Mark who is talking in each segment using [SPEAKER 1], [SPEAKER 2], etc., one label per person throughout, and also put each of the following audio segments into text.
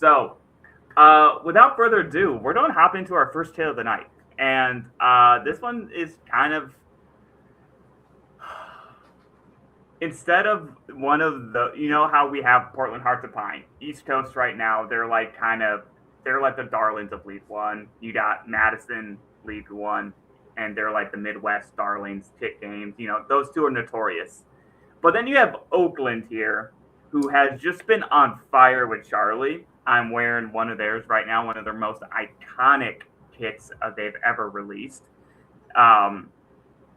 [SPEAKER 1] So, without further ado, we're going to hop into our first tale of the night. And this one is kind of, instead of one of the, you know how we have Portland Hearts of Pine, East Coast right now, they're like the darlings of League One. You got Madison, League One, and they're like the Midwest darlings, tit games. Those two are notorious. But then you have Oakland here, who has just been on fire with Charlie. I'm wearing one of theirs right now, one of their most iconic kits they've ever released. Um,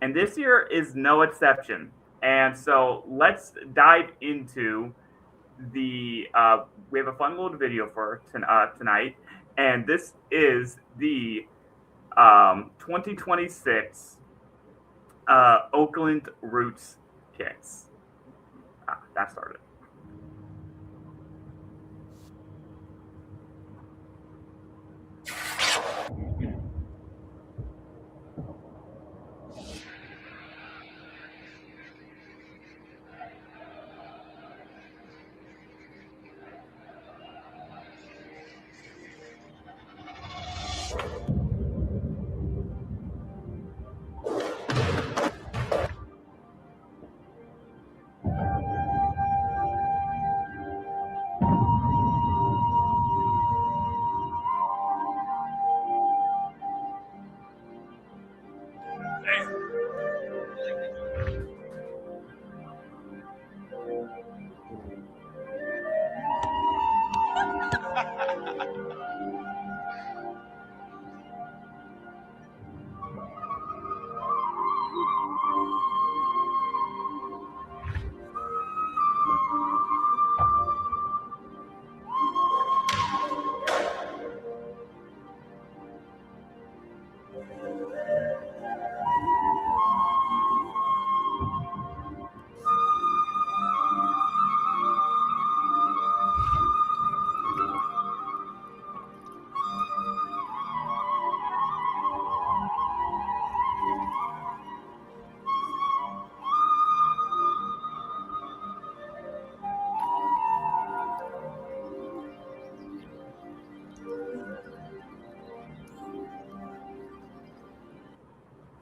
[SPEAKER 1] and this year is no exception. And so let's dive into the. We have a fun little video for tonight, and this is the 2026 Oakland Roots kits. That started.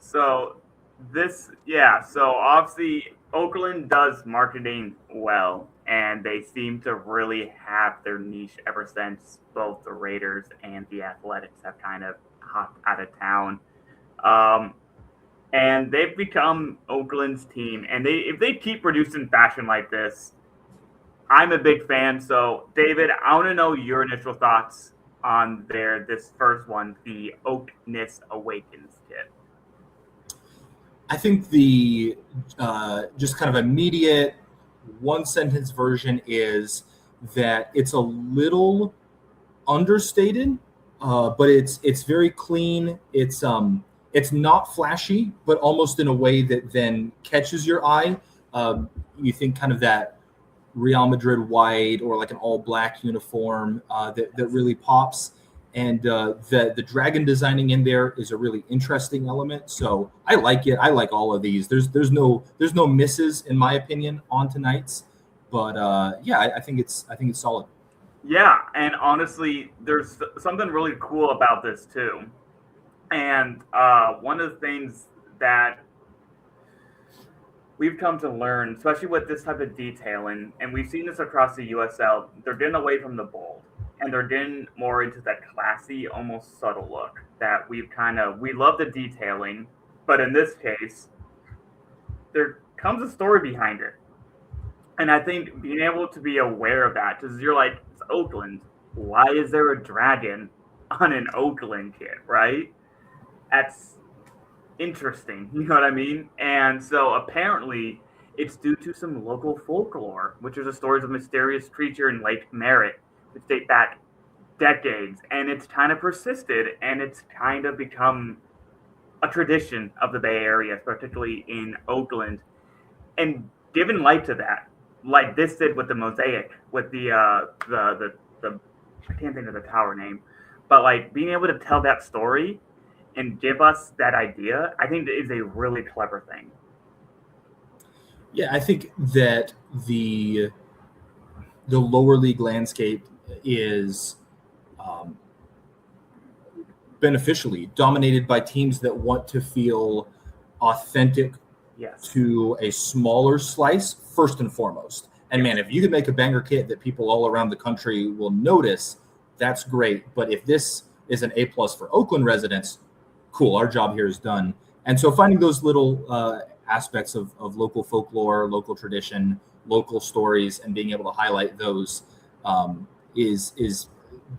[SPEAKER 1] So so obviously Oakland does marketing well, and they seem to really have their niche ever since both the Raiders and the Athletics have kind of hopped out of town. Um, and they've become Oakland's team, and if they keep producing fashion like this, I'm a big fan. So, David, I want to know your initial thoughts on this first one, the Oak-ness Awakens kit.
[SPEAKER 2] I think the just kind of immediate one sentence version is that it's a little understated, but it's very clean. It's not flashy, but almost in a way that then catches your eye. You think kind of that Real Madrid white or like an all black uniform that really pops. And the dragon designing in there is a really interesting element. So I like it. I like all of these. There's no misses in my opinion on tonight's, but I think it's solid.
[SPEAKER 1] Yeah, and honestly, there's something really cool about this too. And one of the things that we've come to learn, especially with this type of detailing, and we've seen this across the USL, they're getting away from the bold, and they're getting more into that classy, almost subtle look that we love the detailing, but in this case, there comes a story behind it. And I think being able to be aware of that, because you're like, it's Oakland. Why is there a dragon on an Oakland kit, right? That's interesting. You know what I mean? And so apparently it's due to some local folklore, which is the stories of a mysterious creature in Lake Merritt, which date back decades. And it's kind of persisted, and it's kind of become a tradition of the Bay Area, particularly in Oakland. And given light to that, like this did with the mosaic, with the I can't think of the tower name, but like being able to tell that story and give us that idea, I think is a really clever thing.
[SPEAKER 2] Yeah, I think that the lower league landscape is beneficially dominated by teams that want to feel authentic to a smaller slice first and foremost. And man, if you could make a banger kit that people all around the country will notice, that's great. But if this is an A+ for Oakland residents, cool, our job here is done. And so finding those little aspects of local folklore, local tradition, local stories, and being able to highlight those is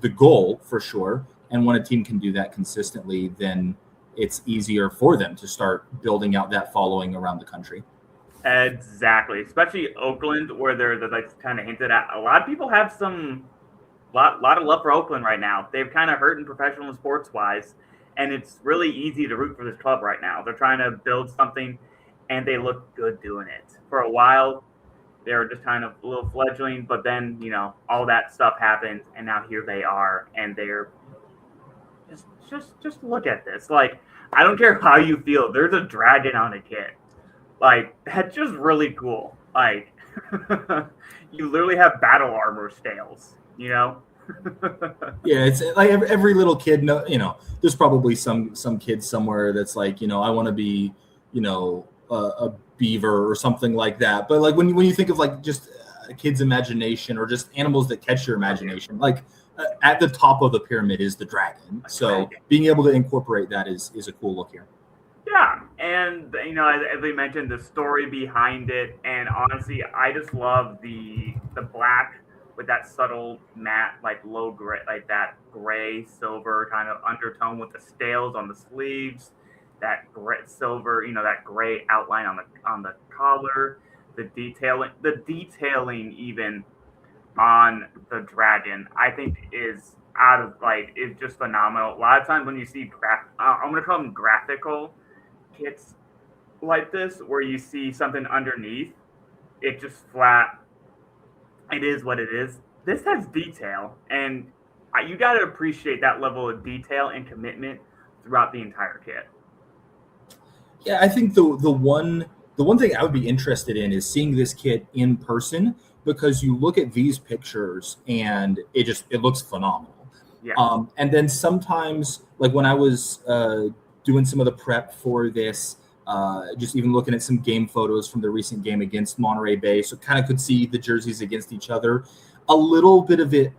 [SPEAKER 2] the goal for sure. And when a team can do that consistently, then it's easier for them to start building out that following around the country.
[SPEAKER 1] Exactly, especially Oakland, where they're like kind of hinted at. A lot of people have lot of love for Oakland right now. They've kind of hurt in professional sports wise, and it's really easy to root for this club right now. They're trying to build something, and they look good doing it. For a while, they were just kind of a little fledgling, but then all that stuff happened, and now here they are, and they're just look at this. Like, I don't care how you feel. There's a dragon on a kit. Like, that's just really cool. Like, you literally have battle armor scales,
[SPEAKER 2] Yeah, it's like every little kid, there's probably some kid somewhere that's like, I want to be, a beaver or something like that. But like when you think of like just a kid's imagination or just animals that catch your imagination, like at the top of the pyramid is the dragon. So being able to incorporate that is a cool look here.
[SPEAKER 1] Yeah, and as we mentioned, the story behind it, and honestly, I just love the black with that subtle matte, like low gray, like that gray silver kind of undertone with the scales on the sleeves, that gray silver, that gray outline on the collar, the detailing even on the dragon, I think is just phenomenal. A lot of times when you see I'm gonna call them graphical kits like this, where you see something underneath, it just flat. It is what it is. This has detail, and you got to appreciate that level of detail and commitment throughout the entire kit.
[SPEAKER 2] Yeah, I think the one thing I would be interested in is seeing this kit in person, because you look at these pictures and it looks phenomenal.
[SPEAKER 1] Yeah.
[SPEAKER 2] And then sometimes, like when I was doing some of the prep for this, just even looking at some game photos from the recent game against Monterey Bay, so kind of could see the jerseys against each other. A little bit of it,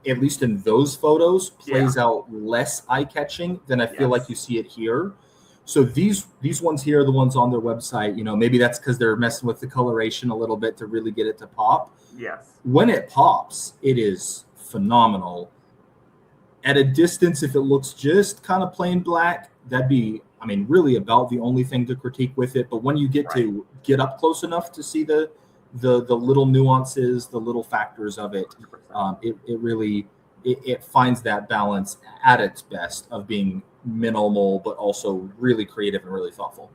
[SPEAKER 2] at least in those photos, plays out less eye-catching than I feel like you see it here. So these ones here, the ones on their website, maybe that's because they're messing with the coloration a little bit to really get it to pop.
[SPEAKER 1] Yes.
[SPEAKER 2] When it pops, it is phenomenal. At a distance, if it looks just kind of plain black, that'd be, really about the only thing to critique with it. But when you to get up close enough to see the little nuances, the little factors of it, it really finds that balance at its best of being minimal, but also really creative and really thoughtful.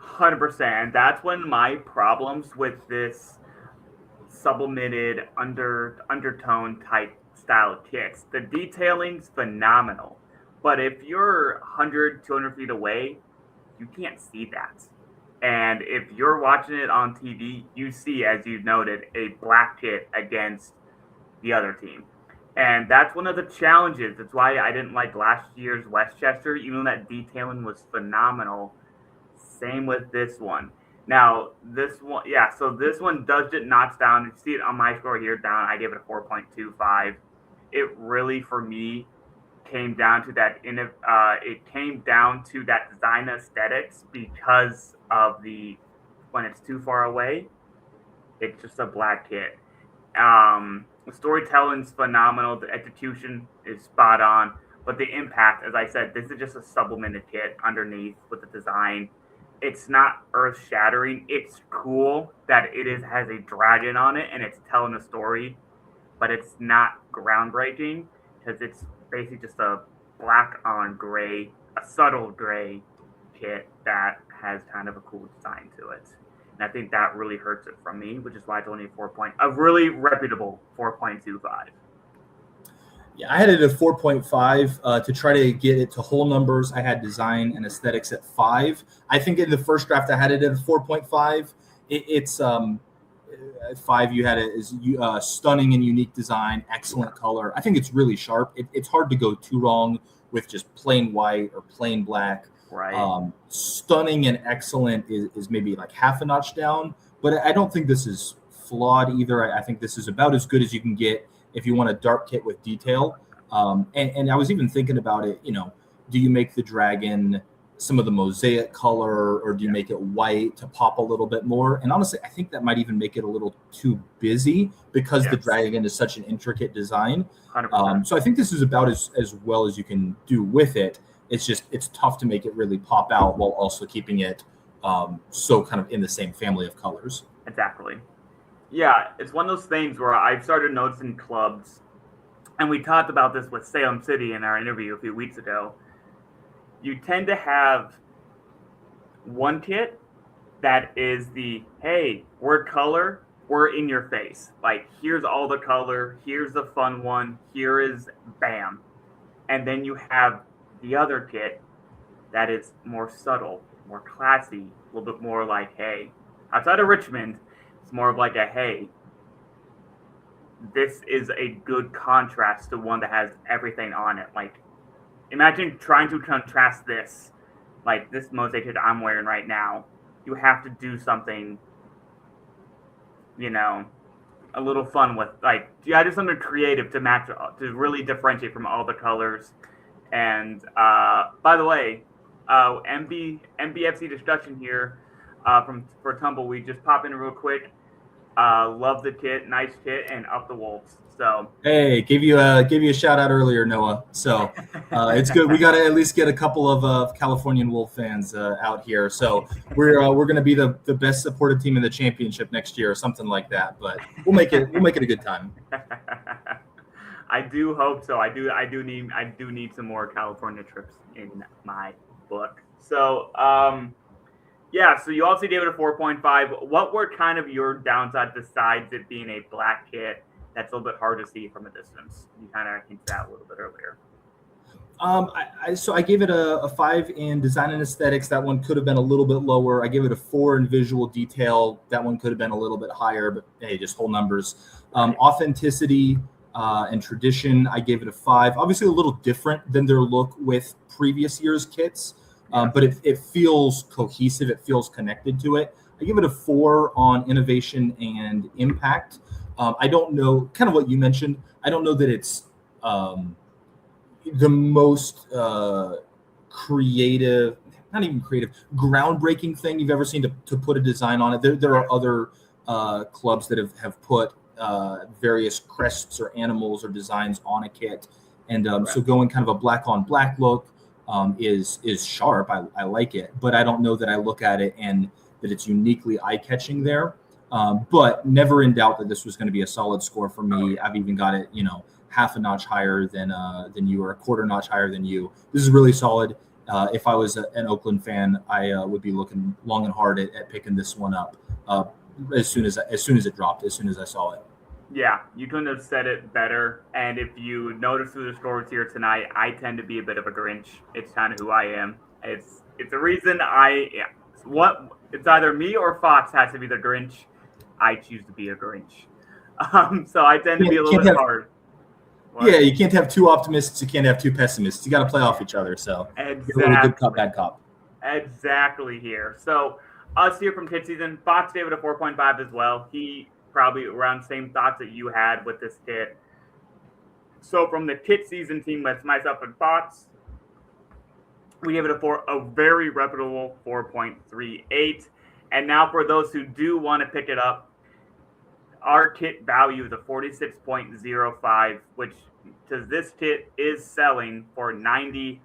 [SPEAKER 1] 100%. That's when my problems with this sublimated undertone type style kits. The detailing's phenomenal, but if you're 100, 200 feet away, you can't see that. And if you're watching it on TV, you see, as you noted, a black kit against the other team. And that's one of the challenges. That's why I didn't like last year's Westchester, even though that detailing was phenomenal. Same with this one. Now, this one, so this one does get notched down. You see it on my score here down. I gave it a 4.25. It really, for me, came down to that. It came down to that design aesthetics because of when it's too far away, it's just a black kit. The storytelling's phenomenal. The execution is spot on, but the impact, as I said, this is just a sublimated kit underneath with the design. It's not earth-shattering. It's cool that has a dragon on it and it's telling a story, but it's not groundbreaking because it's basically just a black on gray, a subtle gray kit that has kind of a cool design to it. And I think that really hurts it from me, which is why it's only a really reputable 4.25.
[SPEAKER 2] Yeah, I had it at 4.5 to try to get it to whole numbers. I had design and aesthetics at 5. I think in the first draft I had it at a 4.5. It's 5 you had it as stunning and unique design, excellent color. I think it's really sharp. It's hard to go too wrong with just plain white or plain black.
[SPEAKER 1] Right.
[SPEAKER 2] Stunning and excellent is maybe like half a notch down, but I don't think this is flawed either. I think this is about as good as you can get if you want a dark kit with detail. And I was even thinking about it, do you make the dragon some of the mosaic color, or do you make it white to pop a little bit more? And honestly, I think that might even make it a little too busy because the dragon is such an intricate design.
[SPEAKER 1] 100%.
[SPEAKER 2] So I think this is about as well as you can do with it. It's tough to make it really pop out while also keeping it so kind of in the same family of colors.
[SPEAKER 1] Exactly. Yeah, it's one of those things where I've started noticing clubs, and we talked about this with Salem City in our interview a few weeks ago. You tend to have one kit that is hey, we're color, we're in your face. Like, here's all the color, here's the fun one, here is bam. And then you have the other kit that is more subtle, more classy, a little bit more like, hey, outside of Richmond, it's more of like a, hey, this is a good contrast to one that has everything on it. Like, imagine trying to contrast this, like this mosaic kit I'm wearing right now. You have to do something, a little fun with, like, do something creative to match, to really differentiate from all the colors. And by the way, MBFC discussion here for Tumbleweed. Just pop in real quick. Love the kit, nice kit, and up the wolves. So
[SPEAKER 2] hey, gave you a shout out earlier, Noah. So it's good. We got to at least get a couple of Californian Wolf fans out here. So we're going to be the best supported team in the championship next year or something like that. But we'll make it a good time.
[SPEAKER 1] I do hope so. I do need some more California trips in my book. So yeah, so you also gave it a 4.5. What were kind of your downside besides it being a black kit that's a little bit hard to see from a distance? You kind of hinted at a little bit earlier.
[SPEAKER 2] I gave it a 5 in design and aesthetics. That one could have been a little bit lower. I gave it a 4 in visual detail. That one could have been a little bit higher, but hey, just whole numbers. Authenticity and tradition, I gave it a 5. Obviously a little different than their look with previous year's kits. But it feels cohesive. It feels connected to it. I give it a 4 on innovation and impact. I don't know, kind of what you mentioned. I don't know that it's the most creative, not even creative, groundbreaking thing you've ever seen to put a design on it. There are other clubs that have put various crests or animals or designs on a kit. And so going kind of a black on black look, is sharp. I like it, but I don't know that I look at it and that it's uniquely eye-catching there. But never in doubt that this was going to be a solid score for me. I've even got it, half a notch higher than you, or a quarter notch higher than you. This is really solid. If I was an Oakland fan, I would be looking long and hard at picking this one up as soon as it dropped, as soon as I saw it.
[SPEAKER 1] Yeah, you couldn't have said it better. And if you notice through the scores here tonight, I tend to be a bit of a Grinch. It's kind of who I am. It's the reason it's either me or Fox has to be the Grinch. I choose to be a Grinch. So I tend to be a little bit hard.
[SPEAKER 2] What? Yeah, you can't have two optimists. You can't have two pessimists. You got to play off each other. So
[SPEAKER 1] exactly.
[SPEAKER 2] A little good cop, bad cop.
[SPEAKER 1] Exactly here. So us here from Kit Season, Fox gave it a 4.5 as well. He probably around the same thoughts that you had with this kit. So from the Kit Season team, that's myself and Fox, we gave it a very reputable 4.38. And now for those who do want to pick it up, our kit value is a 46.05, which to this kit is selling for $95.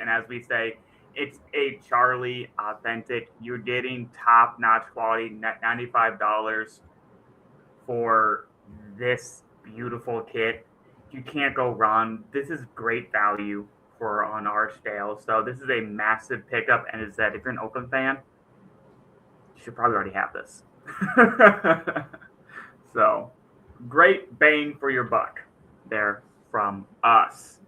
[SPEAKER 1] And as we say, it's a Charlie authentic. You're getting top-notch quality, $95 for this beautiful kit. You can't go wrong. This is great value on our scale. So this is a massive pickup, and is that if you're an Oakland fan, you should probably already have this. So great bang for your buck there from us.